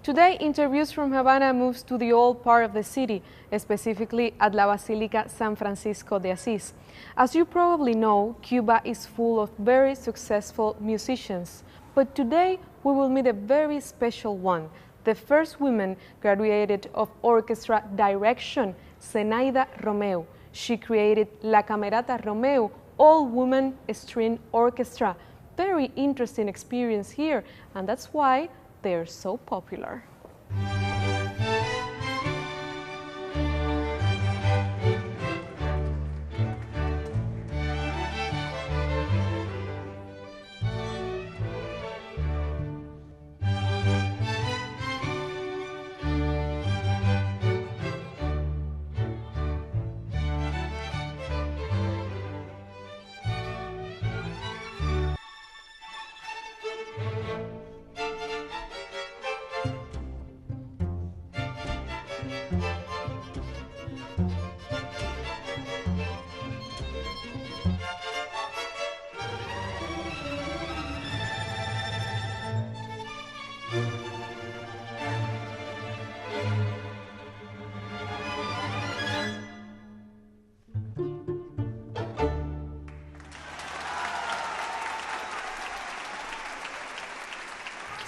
Today, Interviews from Havana moves to the old part of the city, specifically at La Basílica San Francisco de Asís. As you probably know, Cuba is full of very successful musicians, but today we will meet a very special one, the first woman graduated of orchestra direction, Zenaida Romeu. She created La Camerata Romeu, all-woman string orchestra. Very interesting experience here, and that's why they're so popular.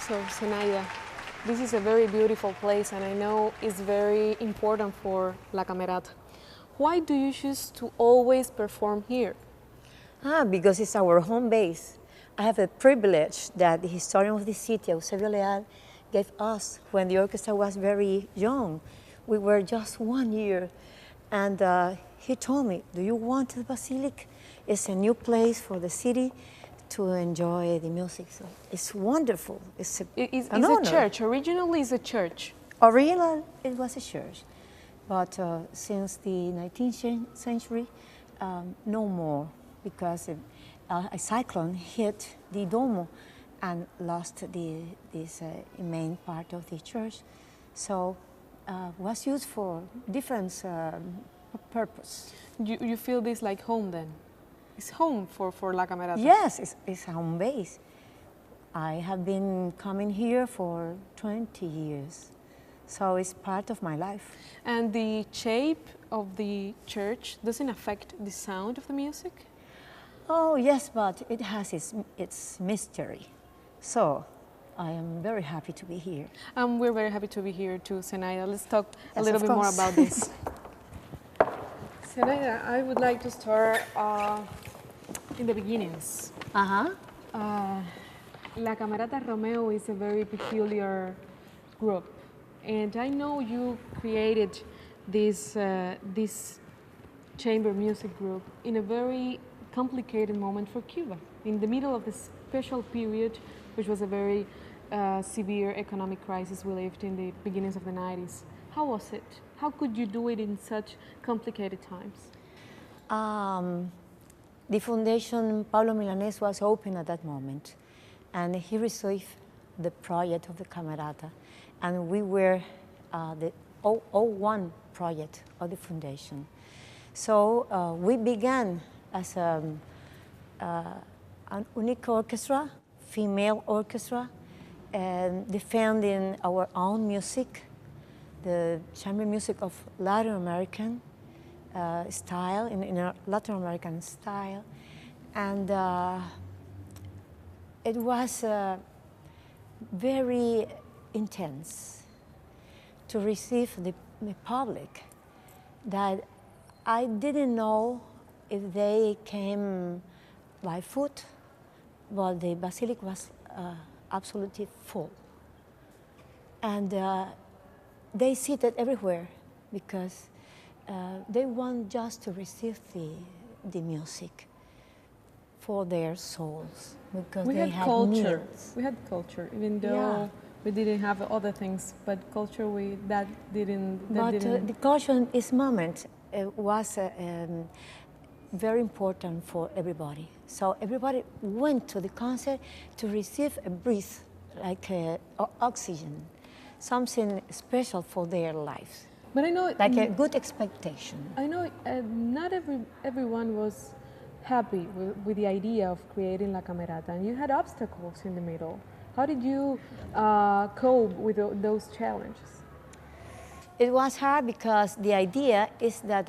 So, Zenaida, this is a very beautiful place, and I know it's very important for La Camerata. Why do you choose to always perform here? Because it's our home base. I have a privilege that the historian of the city, Eusebio Leal, gave us when the orchestra was very young. We were just 1 year, and he told me, do you want the Basilica? It's a new place for the city to enjoy the music. So it's wonderful. It's a church. Originally, it's a church. Originally, it was a church. But since the 19th century, no more, because a cyclone hit the Duomo and lost this main part of the church. So was used for different purpose. You feel this like home then? It's home for La Camerata? Yes, it's home base. I have been coming here for 20 years, so it's part of my life. And the shape of the church doesn't affect the sound of the music? Oh yes, but it has its mystery. So I am very happy to be here. We're very happy to be here too, Zenaida. Let's talk a little bit more about this. Zenaida, I would like to start in the beginnings. La Camerata Romeu is a very peculiar group, and I know you created this chamber music group in a very complicated moment for Cuba, in the middle of this special period, which was a very severe economic crisis we lived in the beginnings of the 90s. How was it? How could you do it in such complicated times? The foundation Pablo Milanés was open at that moment, and he received the project of the Camerata, and we were the 001 project of the foundation. So we began as an unique orchestra, female orchestra, and defending our own music, the chamber music of Latin American style, in a Latin American style, and it was very intense to receive the public that I didn't know if they came by foot, but the Basilica was absolutely full. And they seated everywhere because they want just to receive the music for their souls, because we they had culture. Needs. We had culture, even though we didn't have other things, but culture didn't. The culture in this moment was very important for everybody. So everybody went to the concert to receive a breath, like oxygen, something special for their lives. But I know, like a good expectation. I know not everyone was happy with the idea of creating La Camerata, and you had obstacles in the middle. How did you cope with those challenges? It was hard because the idea is that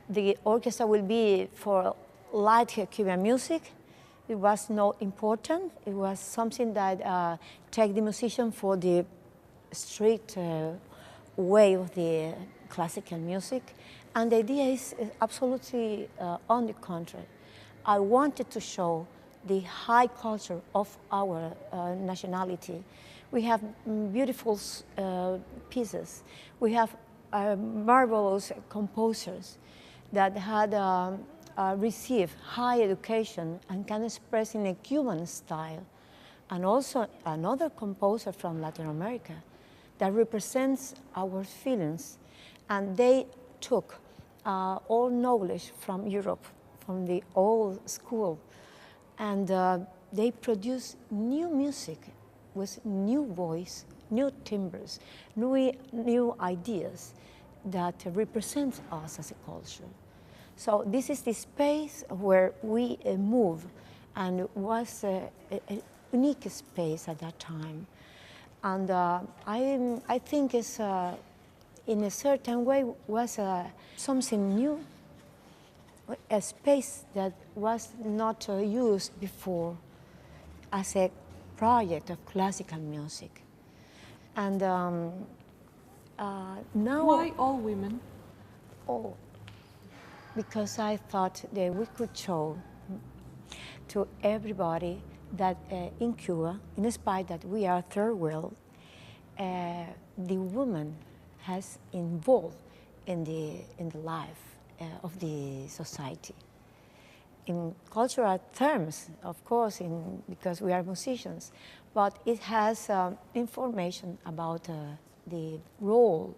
the orchestra will be for light Cuban music. It was not important. It was something that take the musician for the strict way of the classical music. And the idea is absolutely on the contrary. I wanted to show the high culture of our nationality. We have beautiful pieces. We have marvelous composers that had received high education and can express in a Cuban style. And also another composer from Latin America that represents our feelings. And they took all knowledge from Europe, from the old school, and they produce new music with new voice, new timbres, new ideas that represent us as a culture. So this is the space where we move, and it was a unique space at that time. And I think it's, in a certain way, was something new, a space that was not used before as a project of classical music. And now... Why all women? Oh, because I thought that we could show to everybody that in Cuba, in spite that we are third world, the woman has involved in the life of the society. In cultural terms, of course, because we are musicians, but it has information about the role,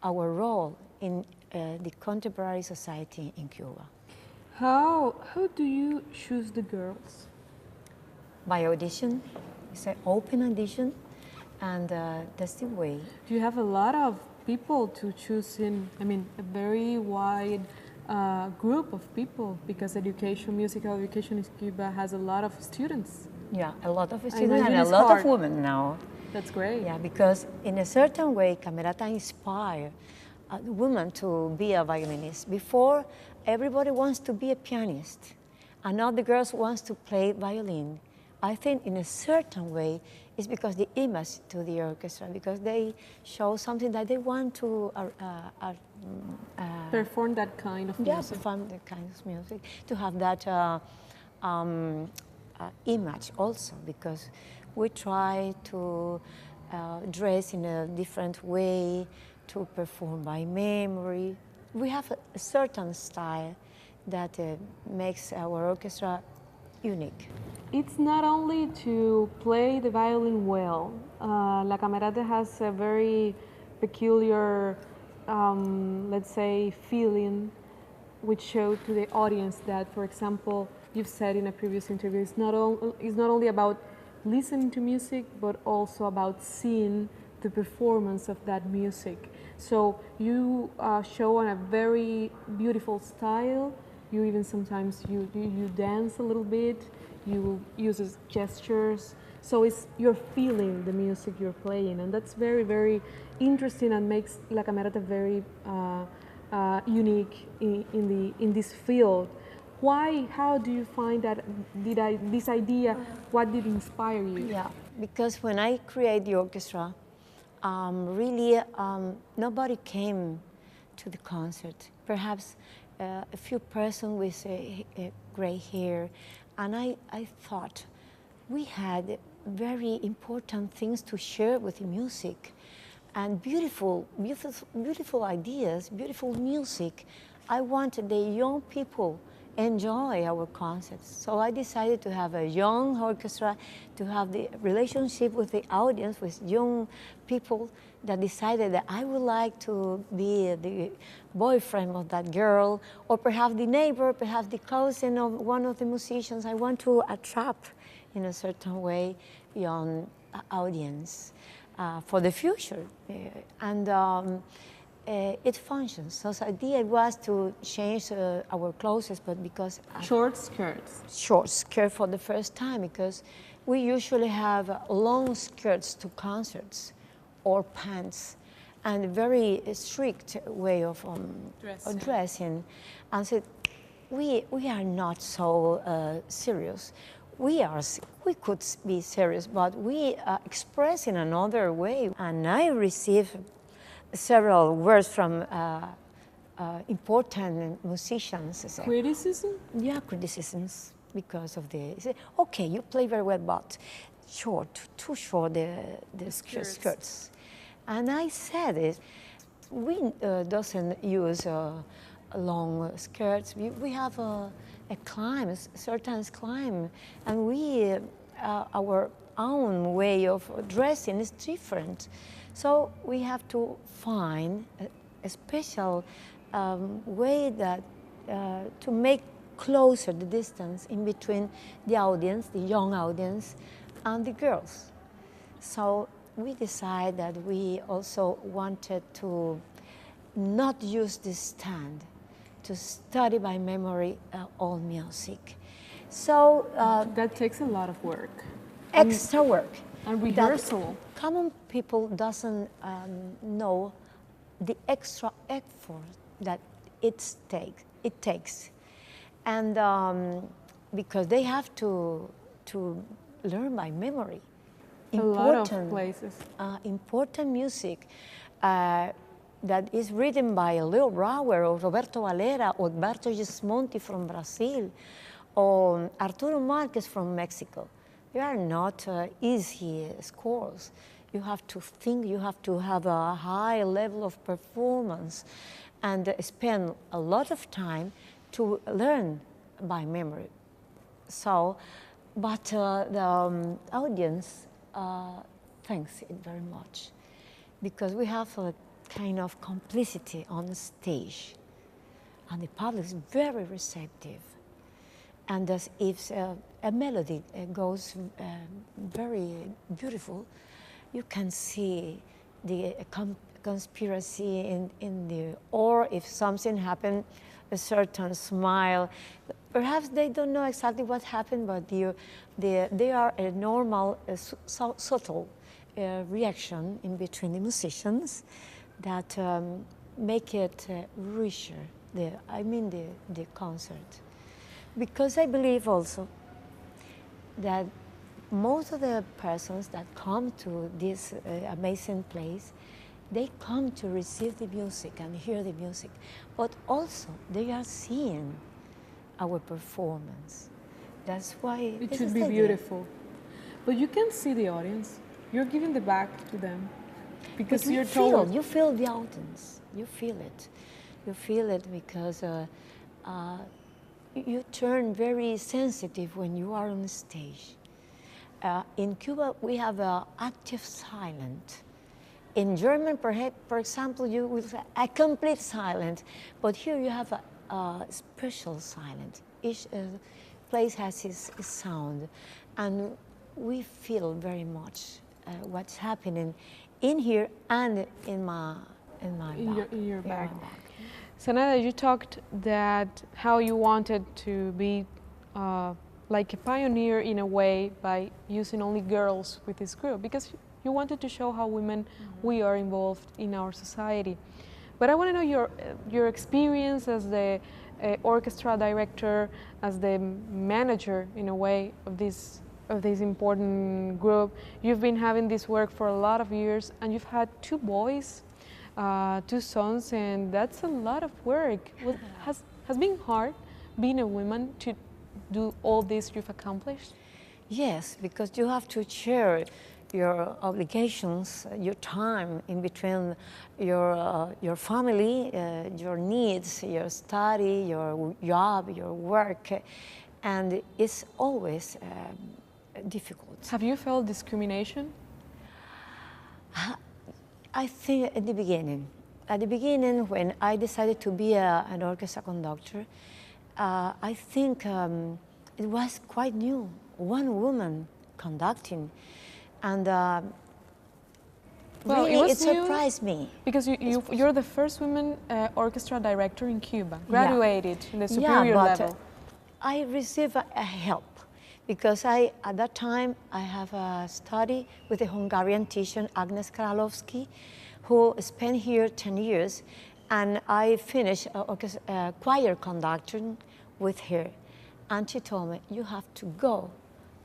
our role in the contemporary society in Cuba. How do you choose the girls? By audition. It's an open audition, and that's the way. Do you have a lot of people to choose in? I mean, a very wide group of people, because musical education in Cuba has a lot of students. Yeah, a lot of students and a lot of women now. That's great. Yeah, because in a certain way, Camerata inspired women to be a violinist. Before, everybody wants to be a pianist, and now the girls wants to play violin. I think in a certain way, it's because the image to the orchestra, because they show something that they want to perform that kind of music. Yeah, perform that kind of music, to have that image also, because we try to dress in a different way, to perform by memory. We have a certain style that makes our orchestra unique. It's not only to play the violin well. La Camerata has a very peculiar, let's say, feeling, which showed to the audience that, for example, you've said in a previous interview, it's not only about listening to music, but also about seeing the performance of that music. So you show on a very beautiful style. You even sometimes you dance a little bit. You use gestures. So you're feeling the music you're playing, and that's very, very interesting and makes La Camerata very unique in this field. Why? How do you find that? This idea? What did inspire you? Yeah, because when I create the orchestra, really nobody came to the concert. Perhaps a few persons with gray hair, and I thought we had very important things to share with the music, and beautiful ideas, beautiful music. I wanted the young people enjoy our concerts. So I decided to have a young orchestra, to have the relationship with the audience, with young people, that decided that I would like to be the boyfriend of that girl, or perhaps the neighbor, perhaps the cousin of one of the musicians. I want to attract, in a certain way, young audience for the future. And it functions. So the idea was to change our clothes, but because Short skirts. short skirt for the first time, because we usually have long skirts to concerts or pants, and a very strict way of dressing. And so we are not so serious. We could be serious, but we express in another way. And I received several words from important musicians. Criticism? Yeah, criticisms because of the. Say, okay, you play very well, but too short the skirts. And I said it. We doesn't use long skirts. We have a climb, certain climb, and we our own way of dressing is different. So we have to find a special way that to make closer the distance in between the audience, the young audience, and the girls. So we decided that we also wanted to not use the stand, to study by memory all music. So that takes a lot of work. Extra work. And rehearsal. That common people doesn't know the extra effort that it takes. And because they have to learn by memory. A lot of places. Important music that is written by Leo Brouwer or Roberto Valera or Alberto Gismonti from Brazil or Arturo Marquez from Mexico. They are not easy scores. You have to think, you have to have a high level of performance and spend a lot of time to learn by memory. So, but the audience thanks it very much because we have a kind of complicity on the stage and the public is very receptive. And as if a melody goes very beautiful, you can see the conspiracy in the, or if something happened, a certain smile. Perhaps they don't know exactly what happened, but they are a normal, subtle reaction in between the musicians that make it richer, the concert. Because I believe also that most of the persons that come to this amazing place, they come to receive the music and hear the music, but also they are seeing our performance. That's why it should be beautiful. But you can see the audience. You're giving the back to them because you're told. You feel the audience. You feel it. You feel it because you turn very sensitive when you are on the stage. In Cuba, we have an active silent. In German, perhaps, for example, you will say a complete silent, but here you have a special silent. Each place has its sound, and we feel very much what's happening in here and in your back. Sanada, you talked that how you wanted to be like a pioneer in a way by using only girls with this group because you wanted to show how women we are involved in our society. But I want to know your experience as the orchestra director, as the manager in a way of this important group. You've been having this work for a lot of years, and you've had 2 boys, 2 sons, and that's a lot of work. Has been hard being a woman to do all this you've accomplished? Yes, because you have to share your obligations, your time in between your family, your needs, your study, your job, your work, and it's always difficult. Have you felt discrimination? I think at the beginning when I decided to be an orchestra conductor, I think it was quite new, one woman conducting. And Well, really, it was it surprised me. because you're the first women orchestra director in Cuba, graduated in the superior but level. I received a help because at that time I have a study with a Hungarian teacher, Agnes Kralowski, who spent here 10 years, and I finished choir conducting with her. And she told me, you have to go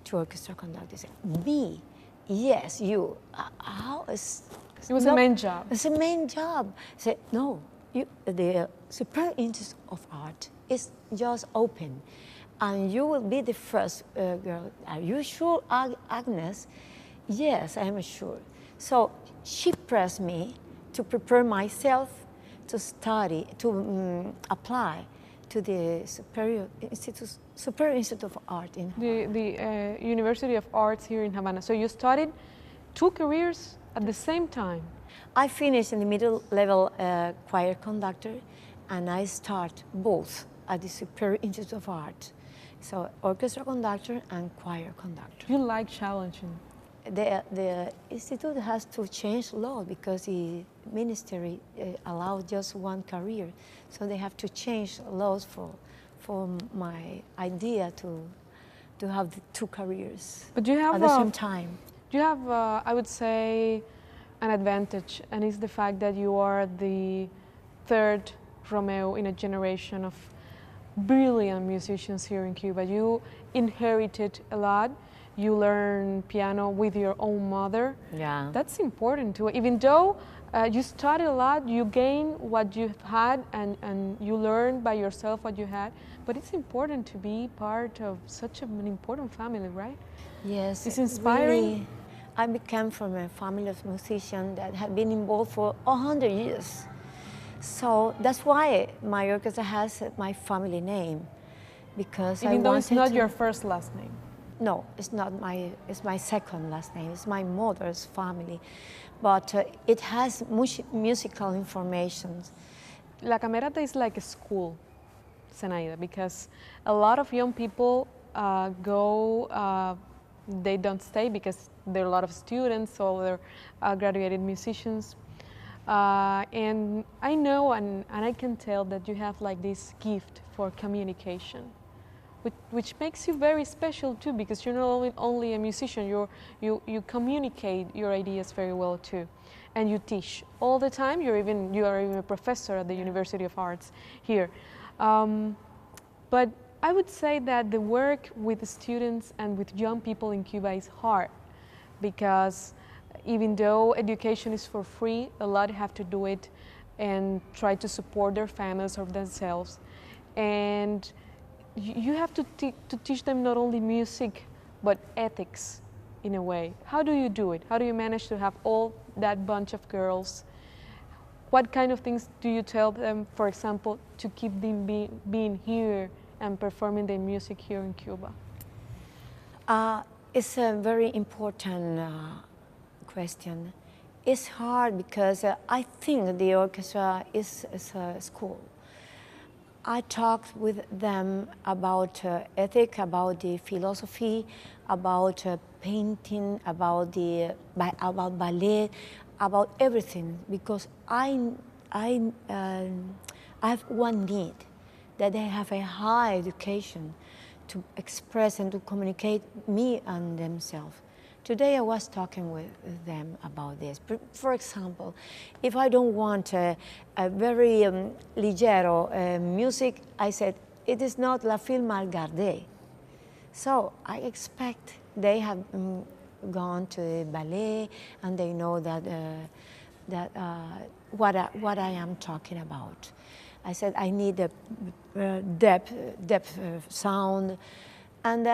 to orchestra conducting. I said, me? Yes, you. How is... It was a main job. It's a main job. I said, no, the Superior Institute of Art is just open. And you will be the first girl. Are you sure, Agnes? Yes, I am sure. So she pressed me to prepare myself to study, to apply to the Superior Institute of Art in the University of Arts here in Havana. So you studied 2 careers at the same time. I finished in the middle level choir conductor, and I start both at the Superior Institute of Art. So orchestra conductor and choir conductor. You like challenging. The institute has to change law because the ministry allows just one career. So they have to change laws for my idea to have the 2 careers But you have at the same time. You have, I would say, an advantage, and it's the fact that you are the 3rd Romeo in a generation of brilliant musicians here in Cuba. You inherited a lot. You learn piano with your own mother. Yeah. That's important too. Even though you study a lot, you gain what you've had, and you learn by yourself what you had. But it's important to be part of such an important family, right? Yes. It's inspiring. Really, I became from a family of musicians that have been involved for 100 years. So that's why my orchestra has my family name, because Even though it's not to... your first last name. No, it's not it's my second last name. It's my mother's family, but it has much musical information. La Camerata is like a school, Zenaida, because a lot of young people they don't stay because there are a lot of students, or they're graduated musicians. And I know and I can tell that you have like this gift for communication, which makes you very special too, because you're not only a musician, you communicate your ideas very well too. And you teach all the time. You are even a professor at the University of Arts here. But I would say that the work with the students and with young people in Cuba is hard, because even though education is for free, a lot have to do it and try to support their families or themselves. And you have to teach them not only music, but ethics in a way. How do you do it? How do you manage to have all that bunch of girls? What kind of things do you tell them, for example, to keep them being here and performing their music here in Cuba? It's a very important question. It's hard because I think the orchestra is a school. I talked with them about ethics, about the philosophy, about painting, about ballet, about everything, because I have one need, that they have a high education to express and to communicate me and themselves. Today I was talking with them about this. For example, if I don't want a very leggero music, I said, it is not la film al garder. So I expect they have gone to ballet and they know that, what I am talking about. I said I need a depth sound, and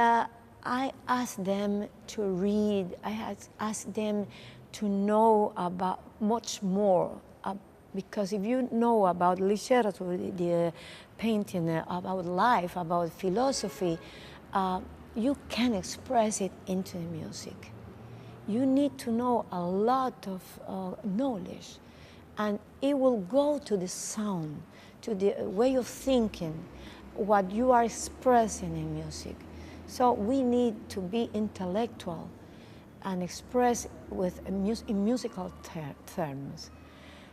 I asked them to read. I asked them to know about much more, because if you know about literature, the painting, about life, about philosophy, you can express it into the music. You need to know a lot of knowledge, and it will go to the sound, to the way of thinking, what you are expressing in music. So we need to be intellectual and express with in musical terms.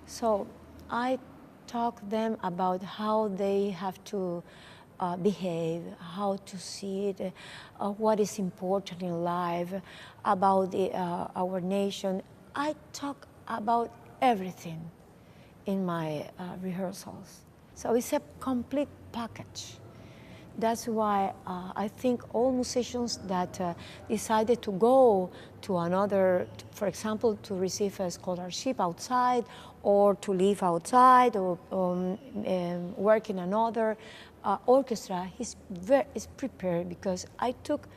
So I talk them about how they have to behave, how to see it, what is important in life, about our nation. I talk about everything in my rehearsals. So it's a complete package. That's why I think all musicians that decided to go to another, for example, to receive a scholarship outside, or to live outside, or work in another orchestra, is prepared, because I took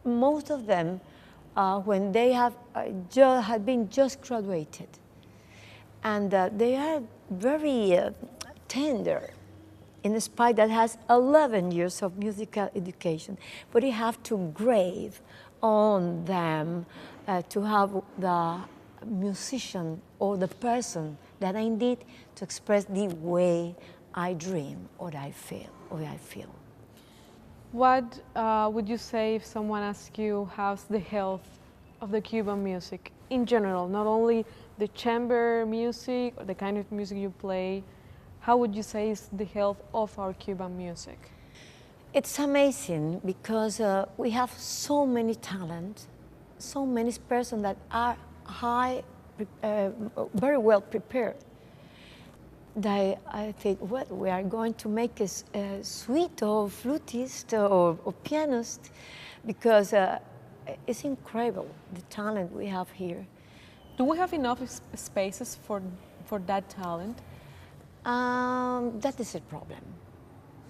most of them when they had been just graduated. And they are very tender, in spite that has 11 years of musical education. But you have to grave on them to have the musician or the person that I need to express the way I dream or I feel. What would you say if someone asks you how's the health of the Cuban music in general, not only the chamber music or the kind of music you play? How would you say is the health of our Cuban music? It's amazing, because we have so many talent, so many persons that are very well prepared. That I think, well, we are going to make a suite of flutists or pianists, because it's incredible, the talent we have here. Do we have enough spaces for that talent? That is a problem.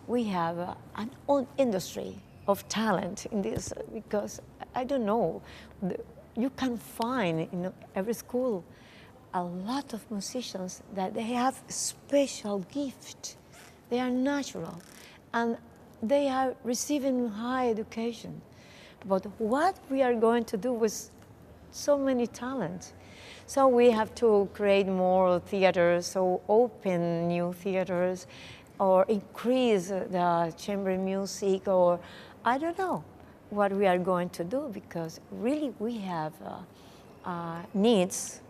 We have an own industry of talent in this, because I don't know, you can find in every school a lot of musicians that they have special gift. They are natural, and they are receiving high education. But what we are going to do with so many talents? So we have to create more theaters, or open new theaters, or increase the chamber music, or I don't know what we are going to do, because really we have needs.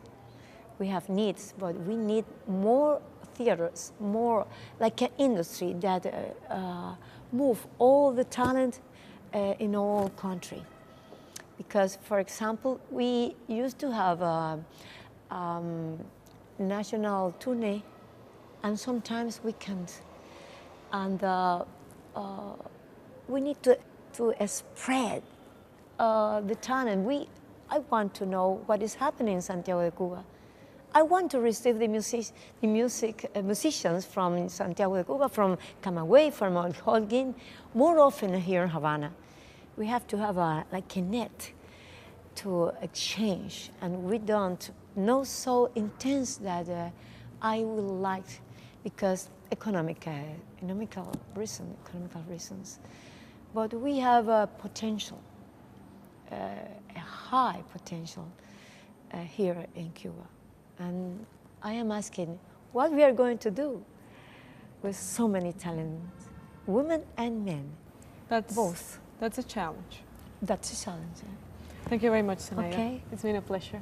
We have needs, but we need more theaters, more like an industry that move all the talent in all country. Because, for example, we used to have a national tournée, and sometimes we can't. And we need to spread the talent. I want to know what is happening in Santiago de Cuba. I want to receive the musicians from Santiago de Cuba, from Camagüey, from Holguín, more often here in Havana. We have to have like a net to exchange, and we don't know so intense that I would like, because economical reasons. But we have a potential, a high potential here in Cuba. And I am asking what we are going to do with so many talents, women and men, both. That's a challenge. That's a challenge. Thank you very much, Sanaya. Okay. It's been a pleasure.